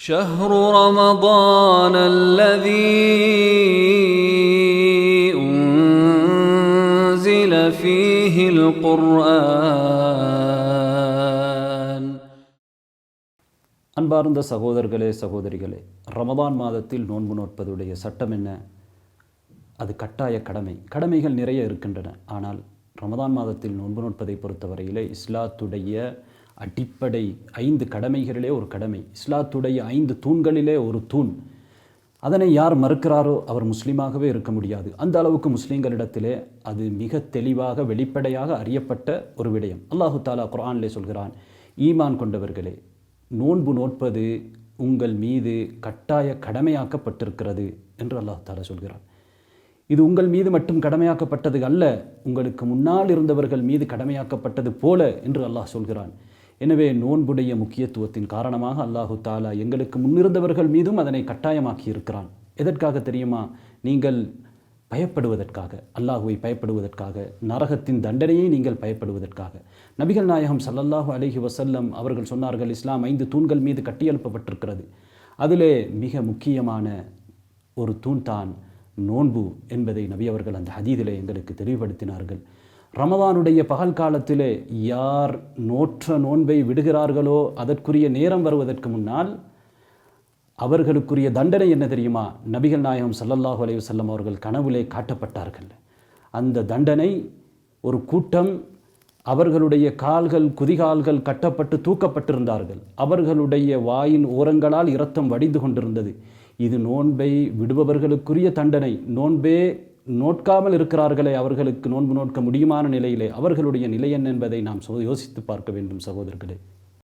شهر رمضان الذي أنزل فيه القرآن. அன்பார்ந்த சகோதரர்களே சகோதரிகளே, ரமதான் மாதத்தில் நோன்பு நோற்பதுடைய சட்டம் என்ன? அது கட்டாய கடமைகள் நிறைய இருக்கின்றன. ஆனால் ரமதான் மாதத்தில் நோன்பு நோற்பதை பொறுத்தவரையிலே இஸ்லாத்துடைய அடிப்படை 5 கடமைகளிலே ஒரு கடமை, இஸ்லாத்துடைய 5 தூண்களிலே ஒரு தூண். அதனை யார் மறுக்கிறாரோ அவர் முஸ்லீமாகவே இருக்க முடியாது. அந்த அளவுக்கு முஸ்லீம்களிடத்திலே அது மிக தெளிவாக வெளிப்படையாக அறியப்பட்ட ஒரு விடயம். அல்லாஹு தாலா குர்ஆனிலே சொல்கிறான், ஈமான் கொண்டவர்களே, நோன்பு நோற்பது உங்கள் மீது கட்டாய கடமையாக்கப்பட்டிருக்கிறது என்று அல்லாஹ் தாலா சொல்கிறான். இது உங்கள் மீது மட்டும் கடமையாக்கப்பட்டது அல்ல, உங்களுக்கு முன்னால் இருந்தவர்கள் மீது கடமையாக்கப்பட்டது போல என்று அல்லாஹ் சொல்கிறான். எனவே நோன்புடைய முக்கியத்துவத்தின் காரணமாக அல்லாஹு தாலா எங்களுக்கு முன்னிருந்தவர்கள் மீதும் அதனை கட்டாயமாக்கி இருக்கிறான். எதற்காக தெரியுமா? நீங்கள் பயப்படுவதற்காக, அல்லாஹுவை பயப்படுவதற்காக, நரகத்தின் தண்டனையை நீங்கள் பயப்படுவதற்காக. நபிகள் நாயகம் ஸல்லல்லாஹு அலைஹி வஸல்லம் அவர்கள் சொன்னார்கள், இஸ்லாம் 5 தூண்கள் மீது கட்டியெழுப்பப்பட்டிருக்கிறது. அதிலே மிக முக்கியமான ஒரு தூண் தான் நோன்பு என்பதை நபி அவர்கள் அந்த ஹதீதிலே எங்களுக்கு தெளிவுபடுத்தினார்கள். ரமதானுடைய பகல் காலத்திலே யார் நோற்ற நோன்பை விடுகிறார்களோ அதற்குரிய நேரம் வருவதற்கு முன்னால் அவர்களுக்குரிய தண்டனை என்ன தெரியுமா? நபிகள் நாயகம் ஸல்லல்லாஹு அலைஹி வஸல்லம் அவர்கள் கனவிலே காட்டப்பட்டார்கள். அந்த தண்டனை, ஒரு கூட்டம் அவர்களுடைய குதிகால்கள் கட்டப்பட்டு தூக்கப்பட்டிருந்தார்கள். அவர்களுடைய வாயின் ஓரங்களால் இரத்தம் வடிந்து கொண்டிருந்தது. இது நோன்பை விடுபவர்களுக்குரிய தண்டனை. நோன்பே நோட்காமல் இருக்கிறார்களே, அவர்களுக்கு நோன்பு நோட்க முடியுமான நிலையிலே அவர்களுடைய நிலை என்ன என்பதை நாம் யோசித்து பார்க்க வேண்டும் சகோதரர்களே.